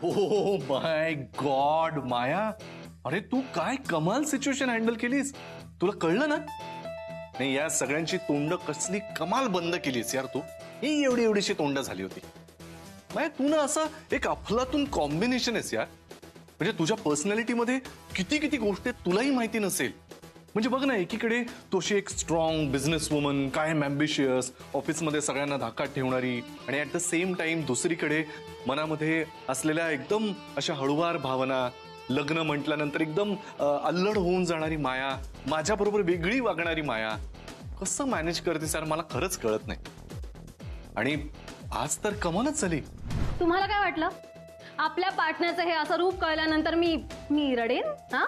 Oh my God माया, अरे तू काय कमाल सिच्युएशन हँडल केलीस. तुला कळलं ना? नाही, या सगळ्यांची तोंड कसली कमाल बंद केलीस यार तू. ही एवढी एवढीशी तोंड झाली होती. माया, तू ना असं एक अफलातून कॉम्बिनेशन आहेस यार. म्हणजे तुझ्या पर्सनॅलिटीमध्ये किती किती गोष्टी तुलाही माहिती नसेल. म्हणजे बघ ना, एकीकडे तू अशी एक स्ट्रॉंग बिझनेस वुमन, कायम अम्बिशियस, ऑफिसमध्ये सगळ्यांना धाकात ठेवणारी, आणि ऍट द सेम टाइम दुसरीकडे मनामध्ये असलेल्या एकदम अशा हळुवार भावना, लग्न म्हटल्यानंतर एकदम अल्लड होऊन जाणारी माया, माझ्याबरोबर वेगळी वागणारी माया. कसं मॅनेज करतेस यार, मला खरंच कळत नाही. आणि आज तर कमालच झाली. तुम्हाला काय वाटलं आपल्या पार्टनरचं हे असं रूप कळल्यानंतर मी रडेन? हा,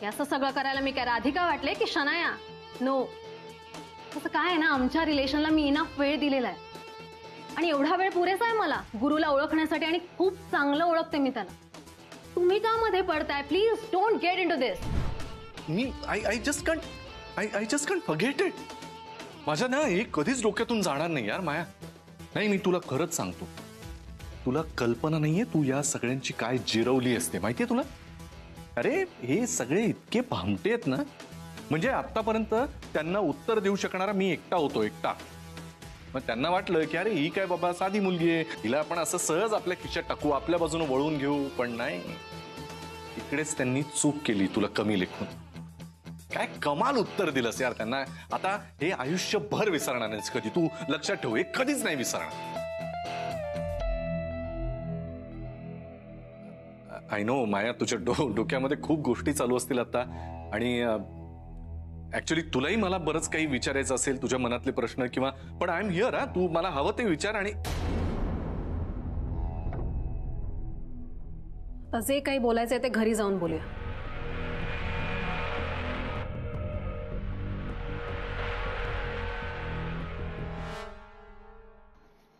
हे असं सगळं करायला मी काय राधिका वाटले की शनाया? नो. तसं काय आहे ना, आमच्या रिलेशनला मी इनफ वेळ दिलेला आहे आणि एवढा वेळ पुरेसा आहे मला गुरुला ओळखण्यासाठी, आणि खूप चांगलं ओळखते मी त्याला. तुम्ही का मध्ये पडताय? Please don't get into this. मी I just can't forget it. माझ्या ना हे कधीच डोक्यातून जाणार नाही यार माया. नाही, मी तुला खरंच सांगतो, तुला कल्पना नाहीये तू या सगळ्यांची काय जिरवली असते, माहितीये तुला? अरे हे सगळे इतके भामटे आहेत ना, म्हणजे आतापर्यंत त्यांना उत्तर देऊ शकणारा मी एकटा होतो, एकटा. मग त्यांना वाटलं की अरे ही काय बाबा साधी मुलगी आहे, हिला आपण असं सहज आपल्या खिशात टाकू, आपल्या बाजूने वळवून घेऊ. पण नाही, इकडेच त्यांनी चूक केली तुला कमी लेखून. काय कमाल उत्तर दिलंस यार त्यांना. आता हे आयुष्यभर विसरणार नाहीस कधी, तू लक्षात ठेव, हे कधीच नाही विसरणार. आय नो माया, तुझ्या डोक्यामध्ये खूप गोष्टी चालू असतील आता, आणि ऍक्च्युली तुलाही मला बरंच काही विचारायचं असेल, तुझ्या मनातले प्रश्न किंवा, पण आय एम हिअर. हा, तू मला हवं ते विचार. आणि जे काही बोलायचंय ते घरी जाऊन बोलूया.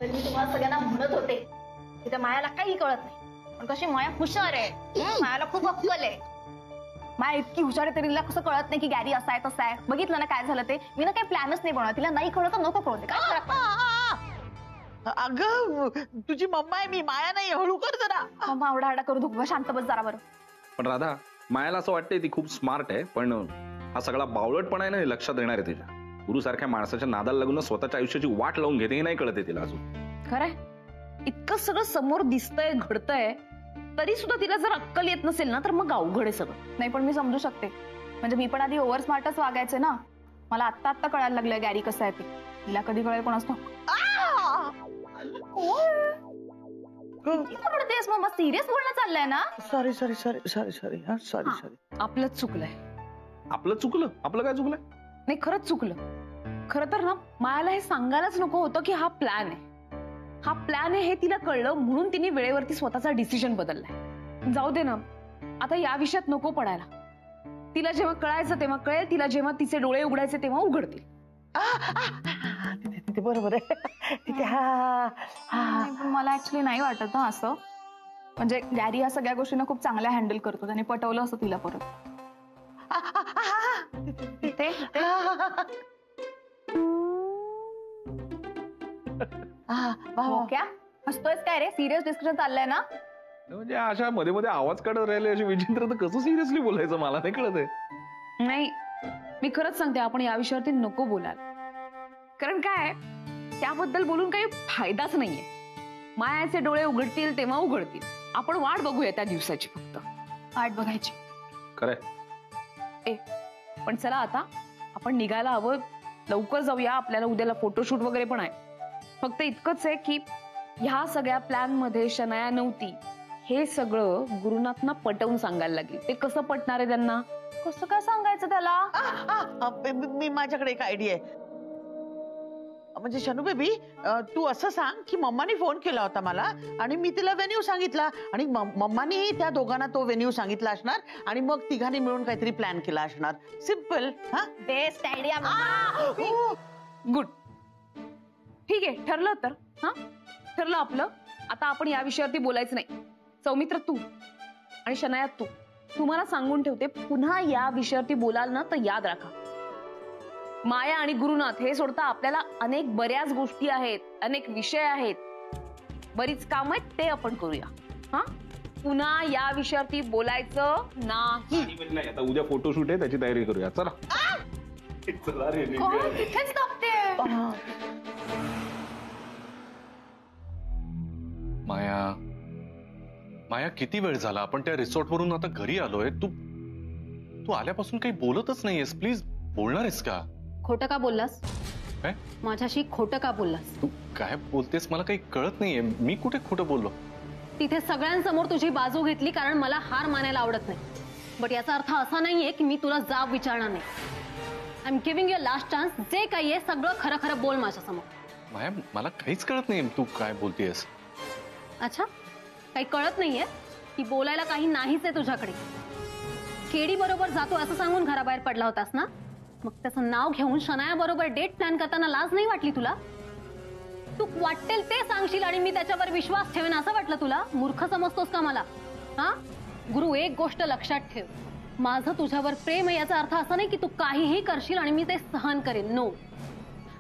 तर मी तुम्हाला सगळ्यांना म्हणत होते की त्या मायाला काही कळत नाही, पण कशी माया हुशार आहे. मायाला खूप अक्कल आहे. माया इतकी हुशार आहे तरी तिला कसं कळत नाही की गॅरी असा आहे तसा आहे. बघितलं ना काय झालं ते. मी ना काही प्लॅनच नाही बनवला. तिला नाही कळत तर नको कळते. काय फरक पडतो? अगं तुझी मम्मा आहे मी, माया नाही. हळू कर जरा. मम्मा आरडाआरडा करू नको, शांत बस जरा बरं. पण राधा, मायाला असं वाटतंय ती खूप स्मार्ट आहे, पण हा सगळा बावळटपणा आहे ना, हे लक्षात येणार आहे तिच्या. गुरुसारख्या माणसाच्या नादाला लागून स्वतःच्या आयुष्याची वाट लावून घेते, हे नाही कळते तिला अजून. खरंय, इतकं सगळं समोर दिसतंय, घडतंय, तरी सुद्धा तिला जर अक्कल येत नसेल ना तर मग अवघड आहे सगळं. नाही पण मी समजू शकते. म्हणजे मी पण आधी ओव्हर स्मार्टच वागायचे ना. मला आत्ता कळायला लागलं गॅरी कसं आहे ते. तिला कधी कळेल कोण असतो. म्हणतेस मग सिरियस बोलणं चाललंय ना? Sorry sorry sorry sorry sorry हा सॉरी सॉरी. आपलंच चुकलंय. आपलं चुकलं? आपलं काय चुकलंय? नाही, खरंच चुकलं. खरं तर ना मायाला हे सांगायलाच नको होतं की हा प्लॅन आहे. हा प्लॅन आहे हे तिला कळलं म्हणून तिने वेळेवरती स्वतःचा डिसिजन बदललाय. जाऊ दे ना, आता या विषयात नको पडायला. तिला जेव्हा कळायचं तेव्हा कळेल. तिला जेव्हा तिचे डोळे उघडायचे तेव्हा उघडतील. तिथे बरोबर आहे. तिथे मला ऍक्च्युली नाही वाटत ना असं. म्हणजे गॅरी या सगळ्या गोष्टींना खूप चांगल्या हँडल करतो. त्याने पटवलं असं तिला परत. क्या हसतोयस काय रे? सिरियस डिस्कशन चाललंय ना? म्हणजे अशा मध्ये मध्ये आवाज काढत राहिले अशी विचित्र, तर कसं सिरियसली बोलायचं मला नाही कळत आहे. नाही, मी खरंच सांगते, आपण या विषयावरती नको बोलायला. कारण काय, त्याबद्दल बोलून काही फायदाच नाहीये. मायाचे डोळे उघडतील तेव्हा उघडतील. आपण वाट बघूया त्या दिवसाची, फक्त वाट बघायची. खरंय. पण चला आता आपण निघायला हवं. लवकर जाऊया. आपल्याला उद्याला फोटोशूट वगैरे पण आहे. फक्त इतकंच आहे की ह्या सगळ्या प्लॅन मध्ये शनाया नव्हती, हे सगळं गुरुनाथना पटवून सांगायला लागेल. ते कसं पटणार आहे त्यांना? कसं काय सांगायचं त्याला? मी माझ्याकडे एक आयडिया आहे. म्हणजे शनू बेबी, तू असं सांग की मम्मानी फोन केला होता मला आणि मी तिला व्हेन्यू सांगितला, आणि मम्मानी त्या दोघांना तो व्हेन्यू सांगितला असणार, आणि मग तिघांनी मिळून काहीतरी प्लॅन केला असणार. सिम्पल. हा, बेस्ट आयडिया. गुड. ठीक आहे, ठरलं तर. हा, ठरलं आपलं. आता आपण या विषयावरती बोलायचं नाही. सौमित्र तू आणि शनाया तू, तुम्हाला सांगून ठेवते, पुन्हा या विषयावरती बोलाल ना तर याद राखा, माया आणि गुरुनाथ हे सोडता आपल्याला अनेक बऱ्याच गोष्टी आहेत, अनेक विषय आहेत, बरीच काम आहेत, ते आपण करूया. हा पुन्हा या विषयावरती बोलायचं नाही. आता उद्या फोटोशूट आहे, त्याची तयारी करूया. चला चला रे. तिथेच दाबते. माया माया किती वेळ झाला आपण त्या रिसॉर्ट वरून आता घरी आलोय. तू तू आल्यापासून काही बोलतच नाहीयेस. प्लीज बोलणार आहेस का? खोटं का बोललास? काय माझ्याशी खोटं का बोललास? तू काय बोलतेस मला काही कळत नाहीये. मी कुठे खोटं बोललो? तिथे सगळ्यांसमोर तुझी बाजू घेतली कारण मला हार मानायला आवडत नाही. बट याचा अर्थ असा नाहीये की मी तुला जाब विचारणार नाही. I am giving you last chance. जे काही आहे सगळं खरं खरं बोल माझ्यासमोर. माया मला काहीच कळत नाही तू काय बोलतेस. अच्छा, काही कळत नाहीये की बोलायला काही नाहीच आहे तुझ्याकडे. केडी बरोबर जातो असं सांगून घराबाहेर पडला होतास ना, मग त्याचं नाव घेऊन शनाया बरोबर डेट प्लॅन करताना लाज नाही वाटली तुला? तू वाटेल ते सांगशील आणि मी त्याच्यावर विश्वास ठेवेन असं वाटलं तुला? मूर्ख समजतोस का मला? हा गुरु, एक गोष्ट लक्षात ठेव, माझं तुझ्यावर प्रेम आहे याचा अर्थ असा नाही की तू काहीही करशील आणि मी ते सहन करेन. नो.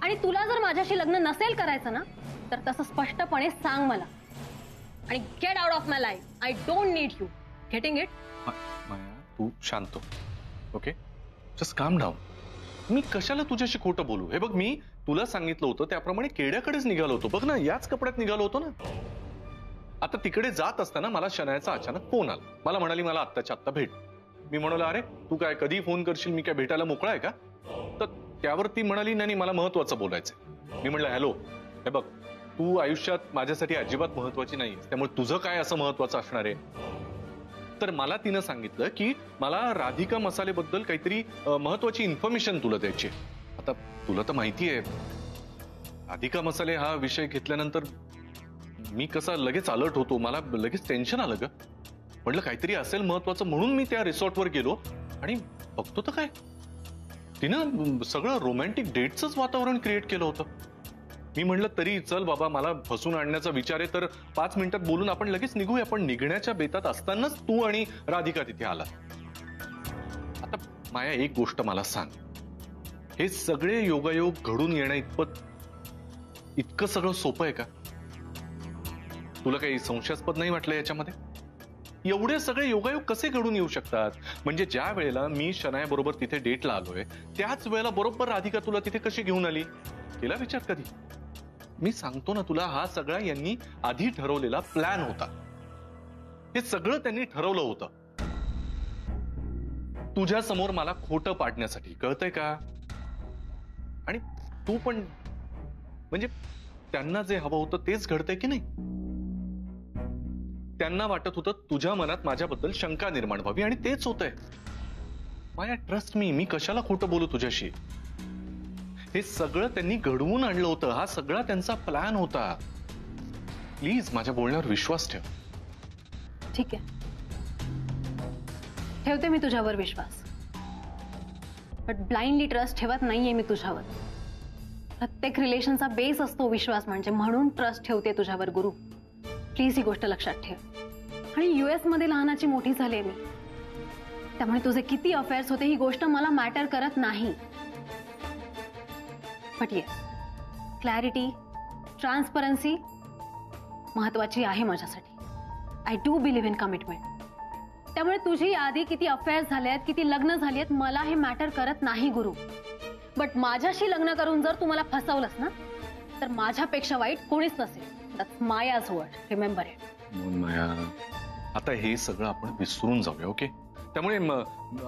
आणि तुला जर माझ्याशी लग्न नसेल करायचं ना, तर तसं स्पष्टपणे सांग मला आणि get out of my life. I don't need you. Getting it? Maya तू शांत हो. Okay, just calm down. मी कशाला तुझ्याशी खोटं बोलू? हे बघ, मी तुला सांगितलं होतं त्याप्रमाणे केड्याकडेच निघालो होतो. बघ ना, याच कपड्यात निघालो होतो ना. आता तिकडे जात असताना मला शनायाचा अचानक फोन आला. मला म्हणाली मला आत्ताच्या आत्ता भेट. मी म्हणालो अरे तू काय कधी फोन करशील, मी काय भेटायला मोकळा आहे का? तर त्यावर ती म्हणाली नाही मला महत्वाचं बोलायचंय. मी म्हणलं हॅलो, हे बघ तू आयुष्यात माझ्यासाठी अजिबात महत्वाची नाही, त्यामुळे तुझं काय असं महत्वाचं असणार आहे? तर मला तिनं सांगितलं की मला राधिका मसालेबद्दल काहीतरी महत्वाची इन्फॉर्मेशन तुला द्यायची. आता तुला तर माहितीये राधिका मसाले हा विषय घेतल्यानंतर मी कसा लगेच अलर्ट होतो, मला लगेच टेन्शन आलं ग. म्हटलं काहीतरी असेल महत्वाचं म्हणून मी त्या रिसॉर्टवर गेलो आणि बघतो तर काय तिनं सगळं रोमॅन्टिक डेटचंच वातावरण क्रिएट केलं होतं. मी म्हटलं तरी चल बाबा, मला फसून आणण्याचा विचार आहे तर 5 मिनिटात बोलून आपण लगेच निघूया. पण निघण्याच्या बेतात असतानाच तू आणि राधिका तिथे आला. आता माया एक गोष्ट मला सांग, हे सगळे योगायोग घडून येण्या इतकं सगळं सोपं आहे का? तुला काही संशयास्पद नाही वाटलं याच्यामध्ये? एवढे सगळे योगायोग कसे घडून येऊ शकतात? म्हणजे ज्या वेळेला मी शनाया बरोबर तिथे डेटला आलोय त्याच वेळेला बरोबर राधिका तुला तिथे कशी घेऊन आली? केला विचार कधी? मी सांगतो ना तुला, हा सगळा यांनी आधी ठरवलेला प्लॅन होता. हे सगळं त्यांनी ठरवलं होतं तुझ्या समोर मला खोटं पाडण्यासाठी, कळतंय का? आणि तू पण म्हणजे त्यांना जे हवं होतं तेच घडतंय की नाही? त्यांना वाटत होतं तुझ्या मनात माझ्याबद्दल शंका निर्माण व्हावी आणि तेच होतंय. माया ट्रस्ट मी कशाला खोटं बोलू तुझ्याशी? हे सगळं त्यांनी घडवून आणलं होतं. हा सगळा त्यांचा प्लॅन होता. प्लीज माझ्या बोलण्यावर विश्वास ठेव. ठीक आहे, ठेवते मी तुझ्यावर विश्वास, बट ब्लाइंडली ट्रस्ट ठेवत नाहीये मी तुझ्यावर. प्रत्येक रिलेशनचा बेस असतो विश्वास म्हणजे, म्हणून ट्रस्ट ठेवते तुझ्यावर गुरु. प्लीज ही गोष्ट लक्षात ठेव. आणि US मध्ये लहानाची मोठी झाले मी, त्यामुळे तुझे किती अफेअर्स होते ही गोष्ट मला मॅटर करत नाही. बट येस, क्लॅरिटी, ट्रान्सपरन्सी महत्वाची आहे माझ्यासाठी. I do believe in commitment. त्यामुळे तुझी आधी किती अफेअर्स झाले आहेत, किती लग्न झाली आहेत, मला हे मॅटर करत नाही गुरु. बट माझ्याशी लग्न करून जर तू मला फसवलंस ना, तर माझ्यापेक्षा वाईट कोणीच नसेल. That's Maya's word, remember it. Maya, आता हे सगळं आपण विसरून जाऊया, ओके? त्यामुळे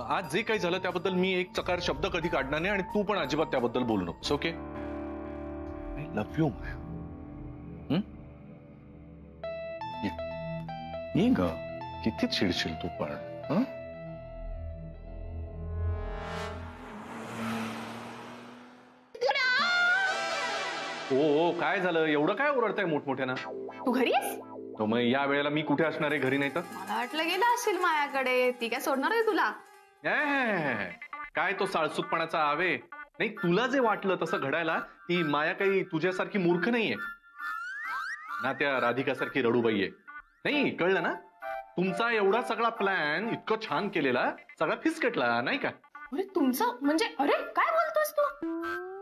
आज जे काही झालं त्याबद्दल मी एक चकार शब्द कधी काढणार नाही आणि तू पण अजिबात त्याबद्दल बोलू नकोस, ओके? आय लव्ह यू माया. ये ग, किती चिडशील तू पण. ओ काय झालं? एवढं काय ओरडताय मोठमोठ्यानं? तू घरी आहेस? तो मग या वेळेला मी कुठे असणार आहे घरी? नाही तर मला वाटलं गेला असेल मायाकडे. ती काय सोडणार आहे तुला? काय तो साळसूतपणाचा आवे? नाही, तुला जे वाटलं तसं घडायला ती माया काही तुझ्यासारखी मूर्ख नाहीये ना, त्या राधिकासारखी रडूबाई आहे. नाही कळलं ना? तुमचा एवढा सगळा प्लॅन इतकं छान केलेला सगळा फिसकटला, नाही का? अरे तुमचं म्हणजे, अरे काय बोलतोस तू?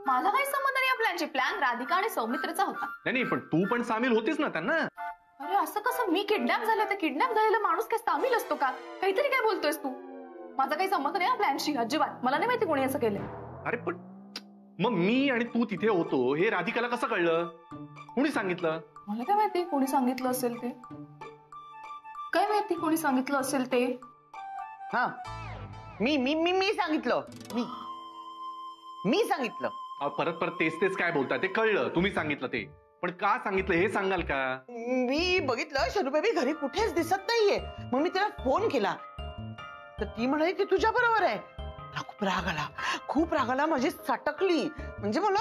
माझा काही संबंध नाही या प्लॅनची. प्लॅन राधिका आणि सौमित्रचा होता. नाही पण तू पण सामील होतीस ना त्यांना. अरे असं कसं? मी किडनॅप झाले तर किडनॅप झालेला माणूस काय सामील असतो का? काहीतरी काय बोलतोयस तू? माझा काही संबंध नाही प्लॅनशी, अजिबात. मला नाही माहिती कोणी असं केलं. अरे पण मग मी आणि तू तिथे होतो हे राधिकाला कसं कळलं? कोणी सांगितलं? मला काय माहिती कोणी सांगितलं असेल ते. काय माहिती कोणी सांगितलं असेल ते. हा, मी मी मी मी सांगितलं. मी सांगितलं. परत परत तेच तेच काय बोलताय? ते कळलं तुम्ही सांगितलं ते, पण का सांगितलं हे सांगाल का? मी बघितलं शनू बेबी घरी कुठेच दिसत नाहीये. मग मी तिला फोन केला तर ती म्हणाली ती तुझ्या बरोबर आहे. मला खूप राग आला. माझी सटकली. म्हणजे मला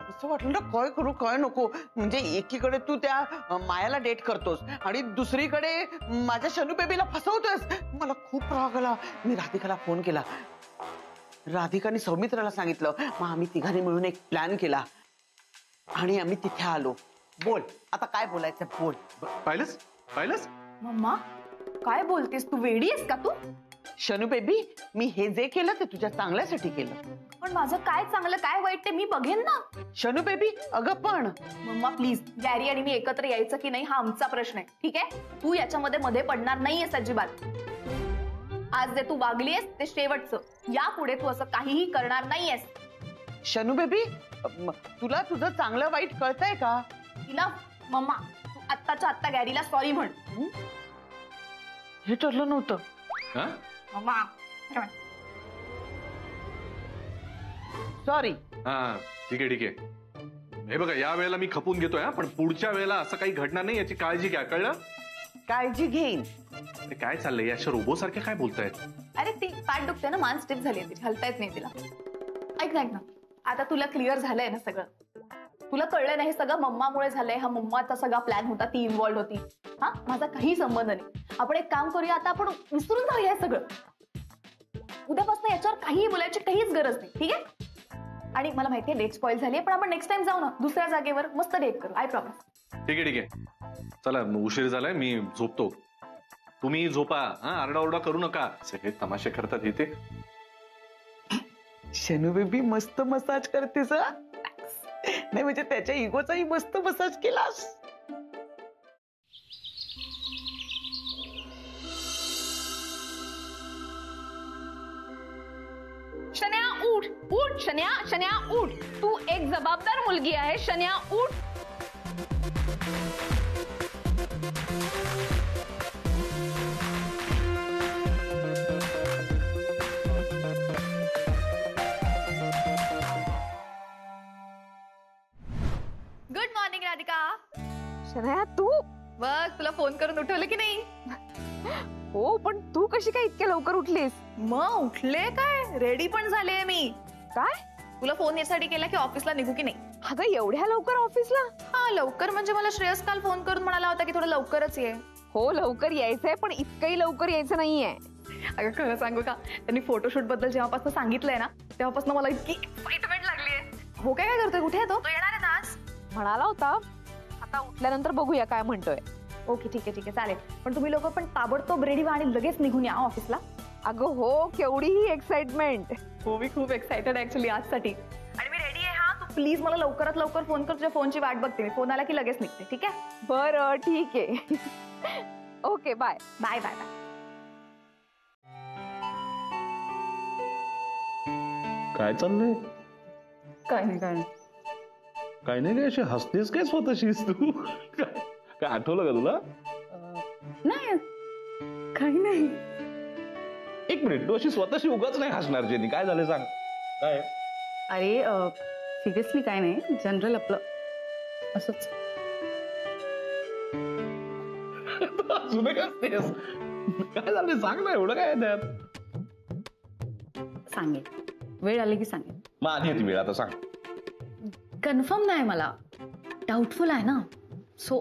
असं वाटलं ना काय करू काय नको. म्हणजे एकीकडे तू त्या मायाला डेट करतोस आणि दुसरीकडे माझ्या शनू बेबीला फसवतोस. मला खूप राग आला. मी राधिकाला फोन केला. राधिकाने सौमित्राला सांगितलं. मग आम्ही तिघांनी मिळून एक प्लॅन केला आणि आम्ही तिथे आलो. बोल आता काय बोलायचं बोल. पाहिलंस? मम्मा काय बोलतेस तू? वेडी आहेस का तू? शनू बेबी मी हे जे केलं ते तुझ्या चांगल्यासाठी केलं. पण माझं काय चांगलं काय वाईट ते मी बघेन ना. शनू बेबी अगं पण मम्मा प्लीज, गॅरी आणि मी एकत्र यायचं की नाही हा आमचा प्रश्न आहे. ठीक आहे, तू याच्यामध्ये मध्ये पडणार नाहीयेस अजिबात. आज जे तू वागलीयस ते शेवटचं. यापुढे तू असं काहीही करणार नाहीयेस. शनू बेबी तुला तुझं चांगलं वाईट कळतंय का? तिला मम्मा तू आत्ताच्या आत्ता गॅरीला सॉरी म्हण. हे ठरलं नव्हतं. Mama sorry. हा ठीक आहे. हे बघा या वेळेला मी खपून घेतोय, पण पुढच्या वेळेला असं काही घडणार नाही याची काळजी घ्या, कळलं? काळजी घेईन. काय चाललंय या रोबो सारखे काय बोलतायत? अरे ती पाठ दुखते ना, मान स्टिफ झाली तिची, हलता येत नाही तिला. ऐक ना आता तुला क्लिअर झालंय ना सगळं? तुला कळलं नाही हे सगळं मम्मामुळे झालंय. हा मम्माचा सगळा प्लॅन होता, ती इन्व्हॉल्व होती. हा माझा काही संबंध नाही. आपण एक काम करूया आता, आपण विसरून जाऊया हे सगळं. उद्यापासून याच्यावर काहीही बोलायची काहीच गरज नाही. ठीक आहे? आणि मला माहितीये डेट स्पॉइल झालीये, पण आपण नेक्स्ट टाइम जाऊ ना दुसऱ्या जागेवर, मस्त डेट करू. I promise. ठीक आहे. चला उशीर झालाय, मी झोपतो. तुम्ही झोपा. हा आरडाओरडा करू नका. सगळे तमाशे करतात इथे. शनू बेबी मस्त मसाज करतेस. नाही म्हणजे त्याच्या इगोचाही मस्त मसाज केलास. शन्या उठ उठ. शन्या उठ. तू एक जबाबदार मुलगी आहे. शन्या उठ. Good morning Radhika. शनाया तू? बघ तुला फोन करून उठवलं की नाही? हो पण तू कशी काय इतक्या लवकर उठलीस? मग उठले काय, रेडी पण झाले मी. काय? तुला फोन यासाठी केला की ऑफिसला निघू की नाही. अगं एवढ्या लवकर ऑफिसला? हा लवकर म्हणजे मला श्रेयस काल फोन करून म्हणाला होता की थोडं लवकरच ये. हो लवकर यायचंय, पण इतकंही लवकर यायचं नाहीये. अगं खरं सांगू का, त्यांनी फोटोशूट बद्दल जेव्हापासून सांगितलंय ना तेव्हापासून मला इतकी एक्साइटमेंट लागलीये. हो काय करतोय, कुठे आहे तो येणार आहे ना आज? म्हणाला होता. आता उठल्यानंतर बघूया काय म्हणतोय. ओके ठीक आहे चालेल. पण तुम्ही लोक पण ताबडतोब रेडी व्हा आणि लगेच निघून या ऑफिसला. अगं हो, केवढीही एक्साइटमेंट. हो मी खूप एक्साइटेड ऍक्च्युली आजसाठी. आणि मी रेडी आहे. हा तू प्लीज मला लवकरात लवकर फोन कर. तुझ्या फोनची वाट बघते मी. फोन आला की लगेच निघते. ठीक आहे? बरं ठीक आहे. Okay bye. Bye bye bye. काय चाललंय? काय नाही काय नाही. अशी हसतेस काय स्वतःशीच तू? काय आठवलं का तुला? नाही काही नाही. एक मिनिट, तू अशी स्वतःशी उगाच नाही हसणार जेनी. काय झालं सांग. काय? अरे सिरियसली काय नाही, जनरल आपलं असंच. अजून काय हसतेस? काय झालं सांग ना. एवढं काय त्यात? सांगेन, वेळ आली की सांगेन. मग आधी येते वेळ, आता सांग. कन्फर्म नाही, मला डाऊटफुल आहे ना, सो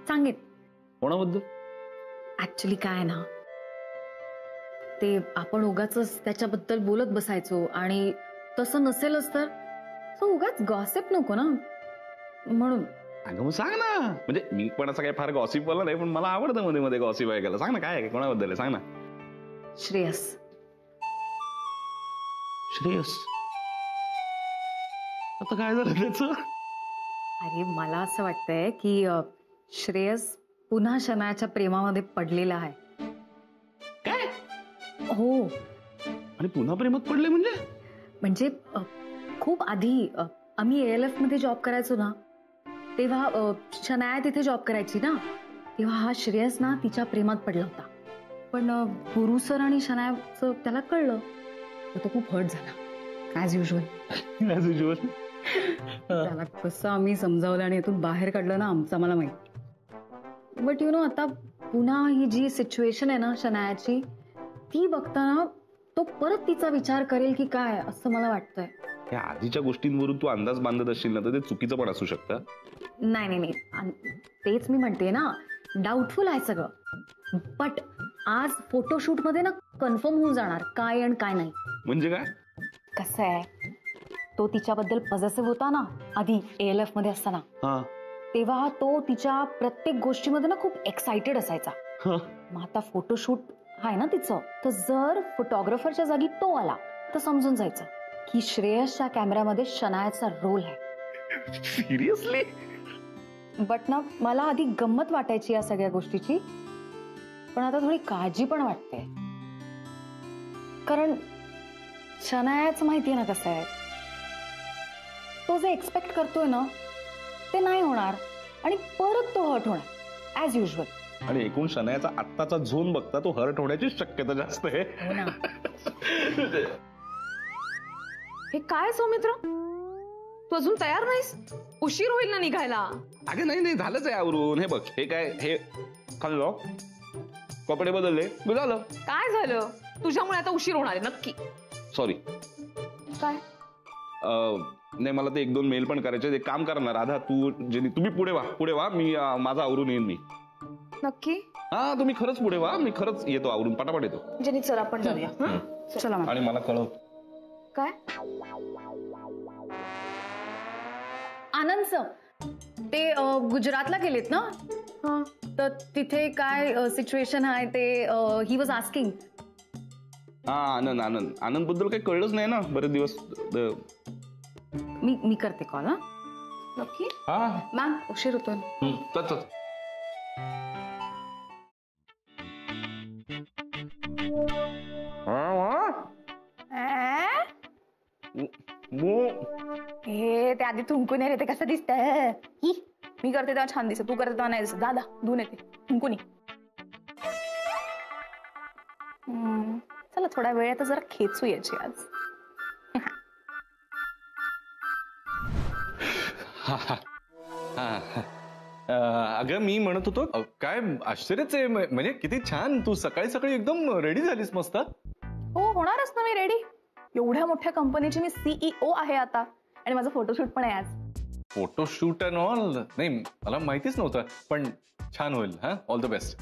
सांगेन. कोणाबद्दल? ऍक्च्युली काय ना, ते आपण उगाच त्याच्याबद्दल बोलत बसायचो आणि तसं नसेलच तर उगाच गॉसिप नको ना, म्हणून. अगं मग सांग ना. म्हणजे मी पण असं काही फार गॉसिप वाला नाही, पण मला आवडतं मध्ये मध्ये गॉसिप ऐकायला. सांग ना काय आहे, कोणाबद्दल आहे, सांग ना. श्रेयस. श्रेयस? आता काय झालं त्याचं? अरे मला असं वाटतंय की श्रेयस पुन्हा शनायाच्या प्रेमामध्ये पडलेला आहे. काय? हो, आणि पुन्हा प्रेमात पडले म्हणजे खूप आधी आम्ही ALF मध्ये जॉब करायचो ना, तेव्हा शनाया तिथे जॉब करायची ना, तेव्हा हा श्रेयस ना तिच्या प्रेमात पडला होता. पण गुरु सर आणि शनायाचं त्याला कळलं, तो खूप हर्ट झाला ऍज युजल. त्याला कसं आम्ही समजावलं आणि यातून बाहेर काढलं ना आमचं मला माहिती. बट यु नो, आता पुन्हा ही जी सिच्युएशन आहे ना शनायाची, ती बघताना तो परत तिचा विचार करेल की काय, असं मला वाटतंय. या आधीच्या गोष्टींवरून तू अंदाज बांधत असशील ना, तर ते चुकीचं पण असू शकतं. नाही, तेच मी म्हणते ना, डाऊटफुल आहे सगळं. बट आज फोटोशूट मध्ये ना कन्फर्म होऊन जाणार काय आणि काय नाही. म्हणजे काय? कसं आहे, तो तिच्याबद्दल पॉझिटिव्ह होता ना आधी ALF मध्ये असताना, तेव्हा तो तिच्या प्रत्येक गोष्टीमध्ये ना खूप एक्साइटेड असायचा. मग आता फोटोशूट आहे ना तिचं, तर जर फोटोग्राफरच्या जागी तो आला तर समजून जायचं की श्रेयसच्या कॅमेऱ्यामध्ये शनायाचा रोल आहे. सिरियसली? बट ना मला आधी गंमत वाटायची या सगळ्या गोष्टीची, पण आता थोडी काळजी पण वाटते. कारण शनायाच माहितीये ना कसं आहे, तो जे एक्सपेक्ट करतोय ना ते नाही होणार आणि परत तो हर्ट होणार ऍज युजल. आणि एकूण शनायाचा आत्ताचा झोन बघता तो हर्ट होण्याची शक्यता जास्त आहे. हो ना. हे काय सौमित्र, तू अजून तयार नाहीस? उशीर होईल ना निघायला. अगं नाही, झालंच आहे आवरून. हे बघ, हे काय, हे खाल्लो, कपडे बदलले, झालं. काय झालं? तुझ्यामुळे आता उशीर होणार आहे नक्की. सॉरी. काय? नाही, मला ते 1-2 मेल पण करायचे. एक काम करणार राधा, तुम्ही पुढे वा, मी माझा आवरून येईन. मी नक्की? हा, तुम्ही खरंच पुढे वा, मी खरंच येतो, आवरून पटापट येतो. जेनी चल आपण जाऊया. चला. आणि मला कळव. काय? आनंदचं ते गुजरातला गेलेत ना, तर तिथे काय सिच्युएशन आहे ते ही वॉज आस्किंग. हा, आनंद बद्दल काही कळलंच नाही ना बरेच दिवस. मी करते कॉल. हा नक्की? हा मॅम, उशीर होतो. हे ते आधी थुंकून ये रे, ते कसं दिसतंय. मी करते तेव्हा छान दिसत, तू करते तेव्हा नाही दिसत. दादा धुवून येते, थुंकून ये. चला, थोडा वेळ आता जरा खेचू याची आज. अगं मी म्हणत होतो, काय आश्चर्यच आहे, म्हणजे किती छान तू सकाळी सकाळी एकदम रेडी झालीस मस्त. हो, होणारच ना मी रेडी. एवढ्या मोठ्या कंपनीची मी CEO आहे आता, आणि माझं फोटोशूट पण आहे आज. Photoshoot and all? नाही, मला माहितीच नव्हतं, पण छान होईल. हा, ऑल द बेस्ट.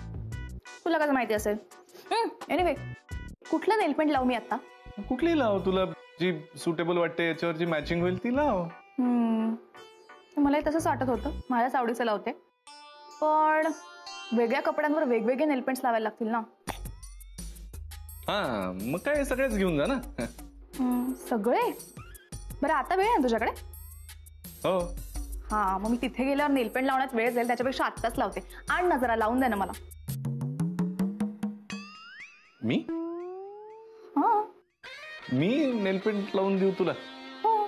तुला कसं माहिती असेल? एनिवे, कुठलं नेलपेंट लावू मी आता? कुठली लाव, तुला जी सुटेबल वाटते, याच्यावर जी मॅचिंग होईल ती लाव. मलाही तसंच वाटत होतं, माझ्याच आवडीचं लावते. पण वेगळ्या कपड्यांवर वेगवेगळे नेलपेंट्स लावायला लागतील ना. हा, मग काय सगळेच घेऊन जा ना. सगळे? बरं, आता वेळ आहे तुझ्याकडे? हो. हा, मग मी तिथे गेल्यावर नेलपेंट लावण्यात वेळ जाईल, त्याच्यापेक्षा आत्ताच लावते. आण ना जरा, लावून दे ना मला. मी नेलपेंट लावून देऊ तुला? हो.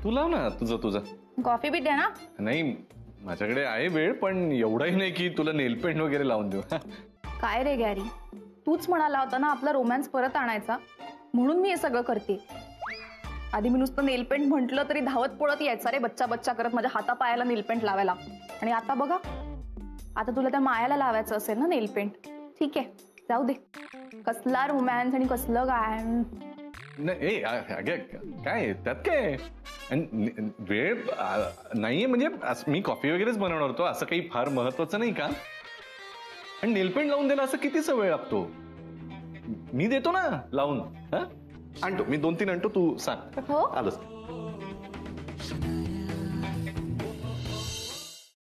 तू लाव ना तुझं. कॉफी बी द्या ना. नाही, माझ्याकडे आहे वेळ, पण एवढाही नाही की तुला नेलपेंट वगैरे लावून देऊ. काय रे गॅरी, तूच म्हणाला होता ना आपला रोमॅन्स परत आणायचा, म्हणून मी हे सगळं करते. आधी मी नुसतं नेलपेंट म्हटलं तरी धावत पळत यायचा रे, बच्चा करत माझ्या हातापायाला नेलपेंट लावायला. आणि आता बघा, आता तुला त्या मायाला लावायचं असेल ना नेलपेंट. ठीक आहे, जाऊ दे. कसला रोमॅन्स आणि कसलं काय. नाही, काय त्यात काय वेळ नाहीये, म्हणजे मी कॉफी वगैरेच बनवणार होतो, असं काही फार महत्वाचं नाही का. आणि नेलपेंट लावून द्यायला असं कितीसा वेळ लागतो? मी देतो ना लावून. आणतो मी 2-3 आणतो, तू सांग. हो, आलंच.